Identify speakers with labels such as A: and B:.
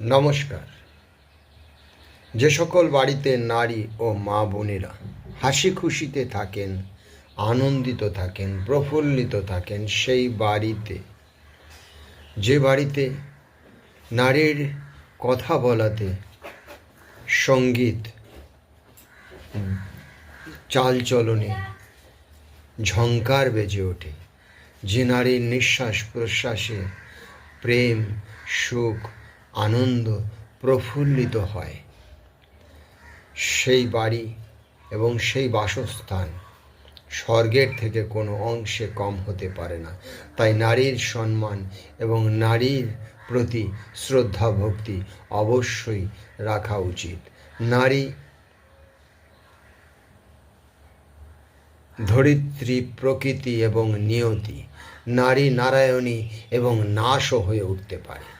A: নমস্কার। যে সকল বাড়িতে নারী ও মা বোনেরা হাসি খুশিতে থাকেন, আনন্দিত থাকেন, প্রফুল্লিত থাকেন, সেই বাড়িতে, যে বাড়িতে নারীর কথা বলাতে সঙ্গীত, চালচলনে ঝংকার বেজে ওঠে, যে নারীর নিঃশ্বাস প্রশ্বাসে প্রেম, সুখ, আনন্দ প্রফুল্লিত হয়, সেই বাড়ি এবং সেই বাসস্থান স্বর্গের থেকে কোনো অংশে কম হতে পারে না। তাই নারীর সম্মান এবং নারীর প্রতি শ্রদ্ধা ভক্তি অবশ্যই রাখা উচিত। নারী ধরিত্রী, প্রকৃতি এবং নিয়তি। নারী নারায়ণী এবং নাশও হয়ে উঠতে পারে।